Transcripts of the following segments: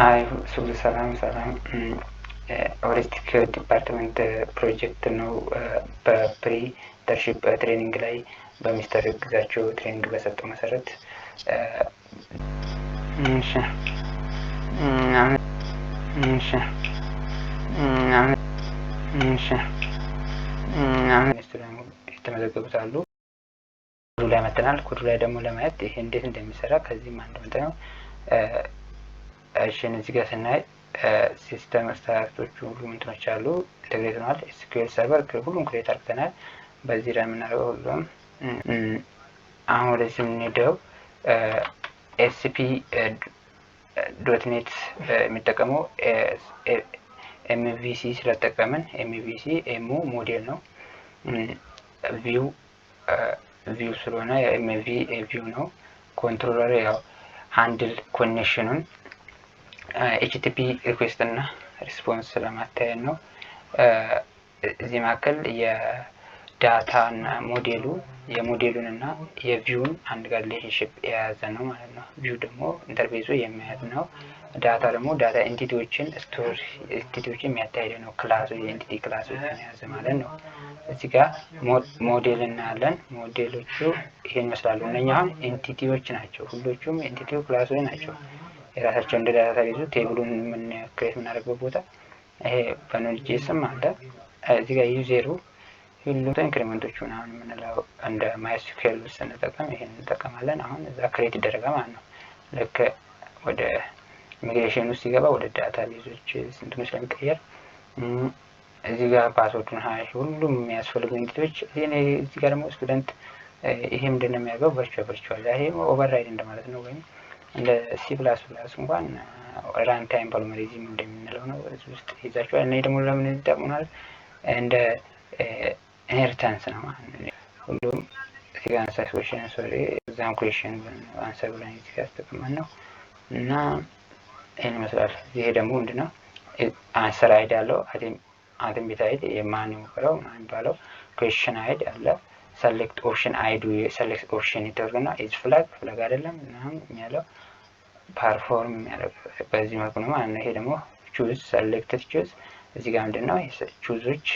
አይ ሱሉ ሰላም ሆሊስቲክ ዲፓርትመንት ፕሮጀክት ነው። በፕሪ ኢንተርንሺፕ ትሬኒንግ ላይ በሚስተር ግዛቸው ትሬኒንግ በሰጠው መሰረት የተመዘገቡት አሉ። ኮዱ ላይ መተናል። ኮዱ ላይ ደግሞ ለማየት ይሄ እንዴት እንደሚሰራ ከዚህም አንድ ምንድን ነው እሺን እዚህ ጋር ስናይ ሲስተም ስታርቶቹ ሁሉ እንትኖች አሉ ኢንተግሬት ሆኗል። ኤስኪዩኤል ሰርቨር ሁሉም ክሬት አድርገናል። በዚህ ላይ የምናደርገው ሁሉም አሁን ወደዚህ የምንሄደው ኤስፒ ዶትኔት የሚጠቀመው ኤምቪሲ ስለተጠቀምን ኤምቪሲ ኤሙ ሞዴል ነው። ቪው ስለሆነ ኤምቪ ቪው ነው። ኮንትሮለር ያው ሃንድል ኮኔክሽኑን ኤችቲፒ ሪኩዌስት እና ሪስፖንስ ለማታየት ነው። እዚህ መካከል የዳታ እና ሞዴሉ የሞዴሉን እና የቪውን አንድ ጋር ሪሌሽንሺፕ የያዘ ነው ማለት ነው። ቪው ደግሞ ኢንተርፌሱ የሚያያዝ ነው። ዳታ ደግሞ ዳታ ኤንቲቲዎችን ስቶር ኤንቲቲዎችን የሚያታይል ነው። ክላሱ የኤንቲቲ ክላሶችን የያዘ ማለት ነው። እዚህ ጋር ሞዴል እናያለን። ሞዴሎቹ ይሄን ይመስላሉ። እነኛ አሁን ኤንቲቲዎች ናቸው። ሁሎቹም ኤንቲቲው ክላሶች ናቸው። የራሳቸው እንደ ዳታ ይዙ ቴብሉን ምን ክሬት የምናደርግበት ቦታ ይሄ በኖድ.js አለ። እዚህ ጋር ዩዘሩ ሁሉም ኢንክሪመንቶቹ አሁን የምንለው እንደ ማይስኩኤል ስንጠቀም ይሄን እንጠቀማለን። አሁን እዛ ክሬት ይደረጋል ማለት ነው። ልክ ወደ ሚግሬሽን ውስጥ ሲገባ ወደ ዳታ ቤዞች እንትኑ ስለሚቀየር እዚህ ጋር ፓስወርዱን ሁሉም የሚያስፈልጉ ኢንቲቲዎች እዚህ ጋር ደግሞ ስቱደንት ይሄ ምንድነው የሚያደርገው ቨርቹዋል ይሄ ኦቨርራይድ እንደማለት ነው። ወይም እንደ C++ እንኳን ራን ታይም ፖሊሞሪዝም እንደምንለው ነው። እዚህ ውስጥ ይዛቸዋል። እና ደግሞ ለምን ይጠቅሙናል? እንደ ኢንሄሪታንስ ነው ማለት ነው። ሁሉም እዚህ ጋር አንሰር ኩዌስቸን ኤግዛም ኩዌስቸን አንሰር ብለን እዚህ ጋር ተጠቅመን ነው። እና ይሄን ይመስላል። ይሄ ደግሞ ምንድነው አንሰር አይዲ አለው። አተም ቤት አይዲ የማን ነው የሚባለው ኩዌስቸን አይዲ አለ። ሰሌክት ኦፕሽን አይዲ ሰሌክት ኦፕሽን ይደረግና ኢዝ ፍላግ አይደለም ምናምን የሚያለው ፐርፎርም የሚያደርግ በዚህ መልኩ ነው ማለት ነው። ይሄ ደግሞ ቹዝ ሰሌክትድ ቹዝ እዚህ ጋር ምንድነው ቹዞች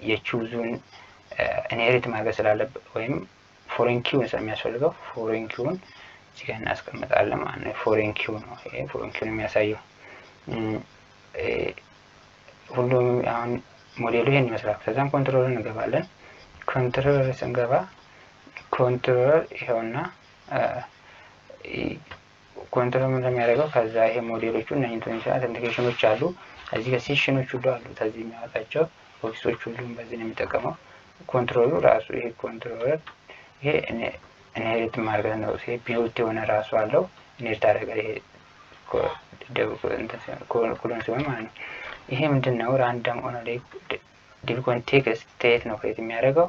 የቹዙን ኢንሄሪት ማድረግ ስላለበት ወይም ፎሬን ኪውን ስለሚያስፈልገው ፎሬን ኪውን እዚህ ጋር እናስቀምጣለን ማለት ነው። ፎሬን ኪው ነው ይሄ ፎሬን ኪውን የሚያሳየው። ሁሉም አሁን ሞዴሉ ይሄን ይመስላል። ከዛም ኮንትሮለር እንገባለን። ኮንትሮለር ስንገባ ኮንትሮለር ይሄውና ኮንትሮለር ምን እንደሚያደርገው ከዛ ይሄ ሞዴሎቹ እና ኢንተግሬሽኖች አሉ። እዚህ ጋር ሴሽኖች ሁሉ አሉ። ከዚህ የሚያወጣቸው ኦፊሶች ሁሉም በዚህ ነው የሚጠቀመው። ኮንትሮለሩ ራሱ ይሄ ኮንትሮለር ይሄ ኢንሄሪት ማድረግ ነው። ይሄ ቢውልት የሆነ ራሱ አለው ኢንሄሪት አደረገ። ይሄ ኮሎን ሲሆን ማለት ነው። ይሄ ምንድነው ራንደም ኦን ዲቪ ኮንቴክስት ስቴት ነው ክሬት የሚያደርገው።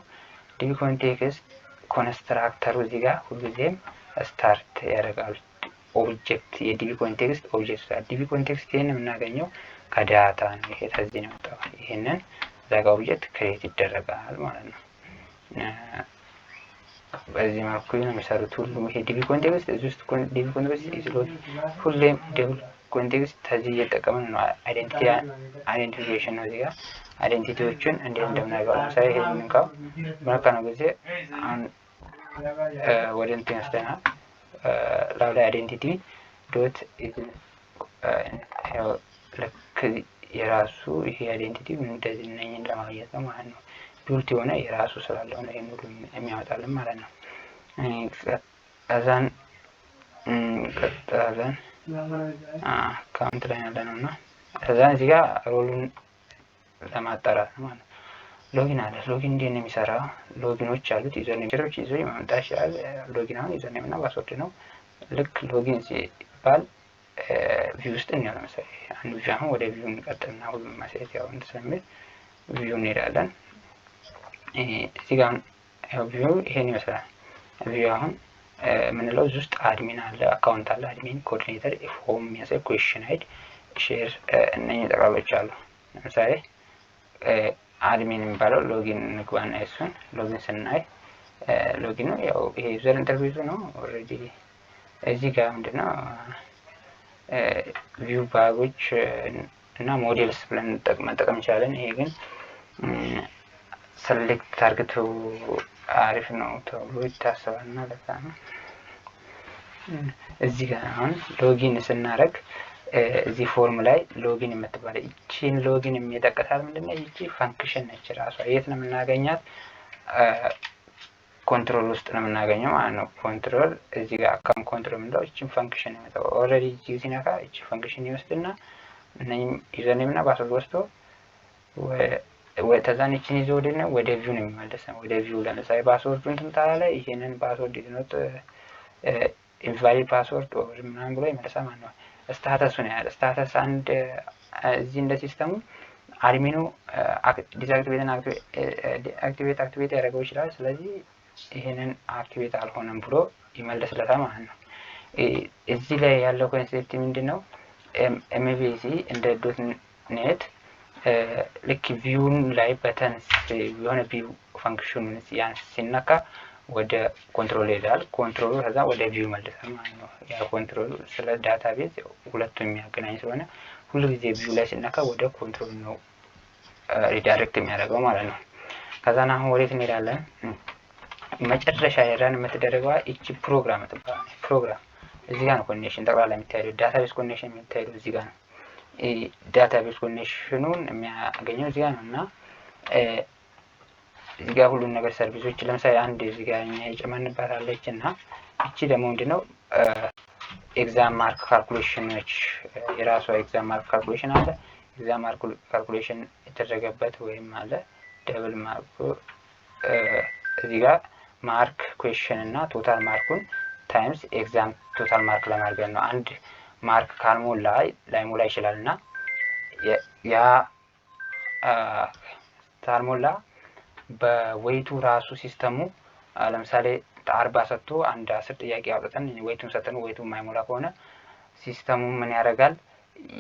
ዲቪ ኮንቴክስት ኮንስትራክተሩ እዚህ ጋር ሁሉም ስታርት ያደርጋል። ኦብጀክት የዲቪ ኮንቴክስት ኦብጀክት ዲቪ ኮንቴክስት ይሄን የምናገኘው ከዳታ ነው። ይሄ ከዚህ ነው የመጣው። ይሄንን ዛጋ ኦብጀክት ክሬት ይደረጋል ማለት ነው። በዚህ መልኩ ነው የሚሰሩት ሁሉም። ይሄ ዲቪ ኮንቴክስት እዚህ ውስጥ ዲቪ ኮንቴክስት ይዝሎት ሁሌም ዲቪ ኮንቴክስት ከዚህ እየተጠቀምን ነው። አይዴንቲፊኬሽን ነው። እዚህ ጋር አይዴንቲቲዎችን እንዴት እንደምናገባው ለምሳሌ ይሄንን እንካው በመካነው ጊዜ አሁን ወደ እንትን ያስተናል ላው ላይ አይዴንቲቲ ዶት ልክ የራሱ ይሄ አይዴንቲቲ እንደዚህ ነኝን ለማግኘት ነው ማለት ነው። ቢውልት የሆነ የራሱ ስላለው ነው ይሄን ሁሉ የሚያወጣልን ማለት ነው። ከዛን ቀጥለን ካውንት ላይ ያለነውና ከዛን እዚህ ጋር ሮሉን ለማጣራት ነው ማለት ነው። ሎጊን አለ። ሎጊን እንዴት ነው የሚሰራው? ሎጊኖች አሉት። ዩዘርኔም ይዞ ማምጣት ይችላል። ሎጊን አሁን ዩዘርኔም እና ፓስወርድ ነው። ልክ ሎጊን ሲባል ቪው ውስጥ ነው ለምሳሌ አንዱ ቪው አሁን ወደ ቪው እንቀጥልና ሁሉም ማሳየት ያው እንደሰምል ቪው እንሄዳለን። እዚህ ጋር ያው ቪው ይሄን ይመስላል። ቪው አሁን ምንለው እዚህ ውስጥ አድሚን አለ፣ አካውንት አለ፣ አድሚን ኮኦርዲኔተር፣ ሆም የሚያሳይ ኩዌስቸን አይዲ፣ ሼር እነኚህ ጠቅላሎች አሉ። ለምሳሌ አድሚን የሚባለው ሎጊን እንግባና እሱን ሎጊን ስናይ ሎጊን ነው ያው ይሄ ዩዘር ኢንተርፌሱ ነው ኦሬዲ። እዚህ ጋር ምንድነው ቪው ባጎች እና ሞዴልስ ብለን መጠቀም እንችላለን። ይሄ ግን ሰሌክት ታርጌቱ አሪፍ ነው ተብሎ ይታሰባል ማለት ነው። እዚህ ጋር አሁን ሎጊን ስናደርግ እዚህ ፎርም ላይ ሎጊን የምትባለው እቺን ሎጊን የሚጠቀሳት ምንድነው? እቺ ፋንክሽን ነች ራሷ። የት ነው የምናገኛት? ኮንትሮል ውስጥ ነው የምናገኘው ማለት ነው። ኮንትሮል እዚህ ጋር አካውንት ኮንትሮል ምንድነው? እቺን ፋንክሽን ነው ኦልሬዲ እዚህ ሲነካ እቺ ፋንክሽን ይወስድና እነኚህ ዩዘርኔም እና ፓስወርድ ወስዶ ተዛን እቺን ይዞ ወደ ቪው ነው የሚመለሰው። ወደ ቪው ለምሳሌ ፓስወርዱን ትምታላ ይሄንን ፓስወርድ ይዝኖት ኢንቫሊድ ፓስወርድ ኦር ምናምን ብሎ ይመልሳል ማለት ነው። ስታተሱን ያለ ስታተስ አንድ እዚህ እንደ ሲስተሙ አድሚኑ ዲስአክቲቬት እና አክቲቬት ያደርገው ይችላል። ስለዚህ ይሄንን አክቲቬት አልሆነም ብሎ ይመልስለታል ማለት ነው። እዚህ ላይ ያለው ኮንሴፕት ምንድነው? ኤምቪሲ እንደ ዶት ኔት ልክ ቪውን ላይ በተንስ የሆነ ቪው ፋንክሽኑን ሲነካ ወደ ኮንትሮል ይላል። ኮንትሮሉ ከዛ ወደ ቪው መልሳል ማለት ነው። ያ ኮንትሮል ስለ ዳታቤዝ ሁለቱም የሚያገናኝ ስለሆነ ሁሉ ጊዜ ቪው ላይ ሲነካ ወደ ኮንትሮል ነው ሪዳይሬክት የሚያደርገው ማለት ነው። ከዛ አሁን ወዴት እንሄዳለን? መጨረሻ ያለን የምትደረገው እቺ ፕሮግራም ትባላለች። ፕሮግራም እዚህ ጋር ነው ኮኔክሽን ጠቅላላ የሚታየው። ዳታቤዝ ኮኔክሽን የሚታየው እዚህ ጋር ነው። ዳታቤዝ ኮኔክሽኑን የሚያገኘው እዚህ ጋር ነውና እዚህ ጋር ሁሉን ነገር ሰርቪሶች ለምሳሌ አንድ እዚህ ጋር እኛ የጨመርንባት አለችና እቺ ደግሞ ምንድነው? ኤግዛም ማርክ ካልኩሌሽኖች የራሷ ኤግዛም ማርክ ካልኩሌሽን አለ። ኤግዛም ማርክ ካልኩሌሽን የተደረገበት ወይም አለ ደብል ማርክ እዚህ ጋር ማርክ ኩዌስቸን እና ቶታል ማርኩን ታይምስ ኤግዛም ቶታል ማርክ ለማድረግ ነው። አንድ ማርክ ካልሞላ ላይሞላ ይችላልና ያ ካልሞላ በዌይቱ ራሱ ሲስተሙ ለምሳሌ 40 ሰጥቶ አንድ 10 ጥያቄ አውጥተን ዌይቱን ሰጥተን ዌይቱ የማይሞላ ከሆነ ሲስተሙ ምን ያደርጋል?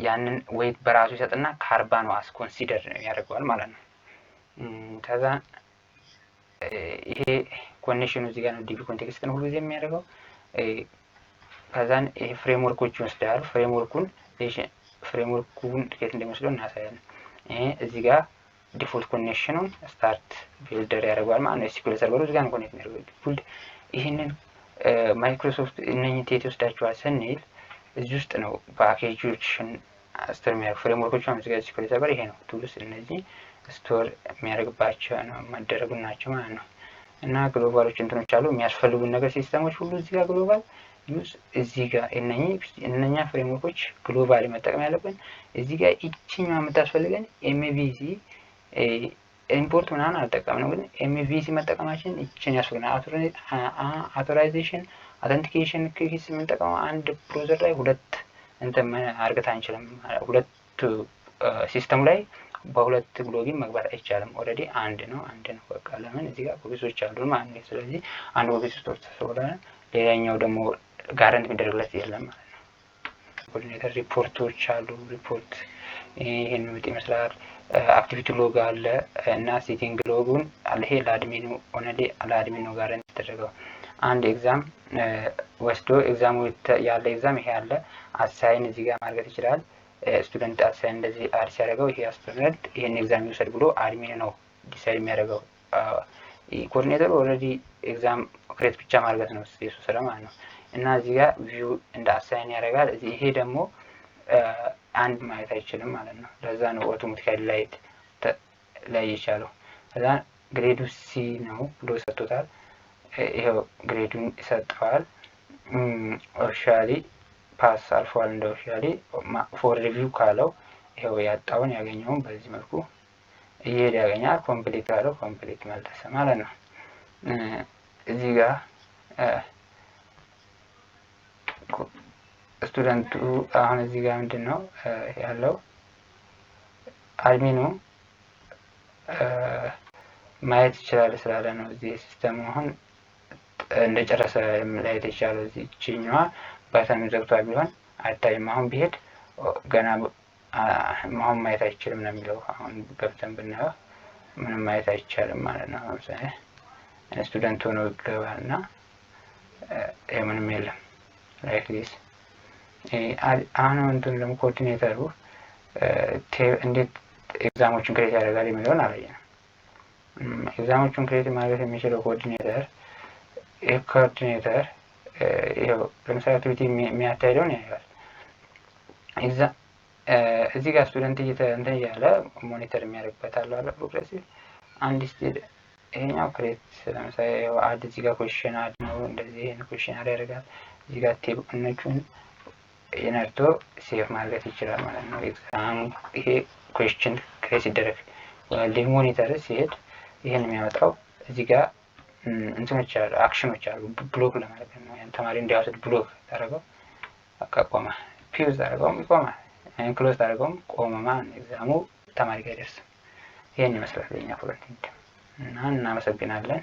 ያንን ዌይት በራሱ ይሰጥና ከ40 ነው ኮንሲደር ያደርገዋል ማለት ነው። ከዛ ይሄ ኮኔክሽኑ እዚህ ጋር ነው ዲቢ ኮንቴክስት ነው ሁሉ ጊዜ የሚያደርገው። ከዛን ይሄ ፍሬምወርኮች ይወስዳል። ፍሬምወርኩን ከየት እንደሚወስደው እናሳያለን። ይሄ እዚህ ጋር ዲፎልት ኮኔክሽኑን ስታርት ቢልደር ያደርጋል ማለት ነው። ኤስኪዩኤል ሰርቨሩ እዚህ ጋር ነው ኮኔክት የሚያደርገው ዲፎልት። ይሄንን ማይክሮሶፍት እነኚህ ቴት ወስዳቸዋል ስንል እዚህ ውስጥ ነው ፓኬጆችን ስቶር የሚያደርጉ ፍሬምወርኮች ነው። እዚህ ጋር ኤስኪዩኤል ሰርቨር ይሄ ነው ቱልስ እነዚህ ስቶር የሚያደርግባቸው ነው ማደረጉ ናቸው ማለት ነው። እና ግሎባሎች እንትኖች አሉ የሚያስፈልጉን ነገር ሲስተሞች ሁሉ እዚህ ጋር ግሎባል ዩዝ እዚህ ጋር እነኛ ፍሬምወርኮች ግሎባሊ መጠቀም ያለብን እዚህ ጋር እቺኛ የምታስፈልገን ኤምቪሲ ኢምፖርት ምናምን አልጠቀምነው ግን ኤምቪሲ መጠቀማችን እቺን ያስፈልገናል። አውቶራይዜሽን አውተንቲኬሽን ኪስ የምንጠቀመው አንድ ብራውዘር ላይ ሁለት እንትን አርገት አንችልም። ሁለት ሲስተም ላይ በሁለት ሎጊን መግባት አይቻልም። ኦሬዲ አንድ ነው በቃ ለምን እዚህ ጋር ኦፊሶች አሉ ማለት ነው። ስለዚህ አንድ ኦፊስ ውስጥ ስለሆነ ሌላኛው ደግሞ ጋራንት የሚደረግለት የለም ማለት ነው። ኮኦርዲኔተር ሪፖርቶች አሉ። ሪፖርት ይሄን ምን ይመስላል? አክቲቪቲ ሎግ አለ እና ሴቲንግ ሎጉን አለ። ይሄ ለአድሚኑ ኦንሊ ለአድሚኑ ጋራንት የተደረገው አንድ ኤግዛም ወስዶ ኤግዛሙ ያለ ኤግዛም ይሄ አለ። አሳይን እዚህ ጋር ማድረግ ይችላል። ስቱደንት አሳይን እንደዚህ አድ ሲያደርገው ይሄ ስቱደንት ይሄን ኤግዛም ይወስድ ብሎ አድሚን ነው ዲሳይድ የሚያደርገው። ኮኦርዲኔተሩ ኦልሬዲ ኤግዛም ክሬት ብቻ ማድረግ ነው የሱ ስራ ማለት ነው። እና እዚህ ጋር ቪው እንደ አሳይን ያደርጋል። ይሄ ደግሞ አንድ ማየት አይችልም ማለት ነው። ለዛ ነው አውቶማቲካሊ ላይ ይቻለው። ከዛ ግሬዱ ሲ ነው ብሎ ሰጥቶታል። ይሄው ግሬዱን ይሰጠዋል። ኦፊሻሊ ፓስ አልፏል። እንደ ኦፊሻሊ ፎር ሪቪው ካለው ይሄው ያጣውን ያገኘውን በዚህ መልኩ ይሄድ ያገኛል። ኮምፕሊት ካለው ኮምፕሊት መልሰ ማለት ነው። እዚህ ጋር ስቱደንቱ አሁን እዚህ ጋር ምንድነው ያለው አድሚኑ ማየት ይችላል ስላለ ነው። እዚህ ሲስተሙ አሁን እንደጨረሰ ማየት ይችላል። እዚህ ቺኛዋ ባታም ዘግቷ ቢሆን አይታይም። አሁን ቢሄድ ገና አሁን ማየት አይችልም ነው የሚለው። አሁን ገብተን ብናየው ምንም ማየት አይቻልም ማለት ነው። ለምሳሌ ስቱደንት ሆኖ ይገባልና ምንም የለም ላይክ ዲስ አሁን እንትን ደግሞ ኮኦርዲኔተሩ እንዴት ኤግዛሞችን ክሬት ያደርጋል የሚለውን አላየንም። ኤግዛሞችን ክሬት ማድረግ የሚችለው ኮኦርዲኔተር ይኸው ለምሳሌ አክቲቪቲ የሚያካሂደውን ያያል። እዚህ ጋር ስቱደንት እንትን እያለ ሞኒተር የሚያደርግበት አለ ፕሮግሬሲቭ አንድ ይሄኛው ክሬት ለምሳሌ አድ እዚህ ጋር ኩዌስችን አድ ነው እንደዚህ ይሄን ኩዌስችን አድ ያደርጋል። እዚህ ጋር ቴብሎቹን የነርቶ ሴቭ ማድረግ ይችላል ማለት ነው። ኤግዛም ይሄ ኩዌስችን ክሬት ሲደረግ ወደ ሞኒተር ሲሄድ ይሄን የሚያመጣው እዚህ ጋር እንትኖች አሉ አክሽኖች አሉ ብሎክ ለማድረግ ነው። ያን ተማሪ እንዲያወስድ ብሎክ ታደርገው በቃ ቆመ፣ ፒውዝ ታደርገውም ይቆማል፣ ክሎዝ ታደርገውም ቆመ ማለት ነው። ኤግዛሙ ተማሪ ጋር ይደርስ። ይሄን ይመስላል የኛ ፍሮንት ኤንድ እና እናመሰግናለን።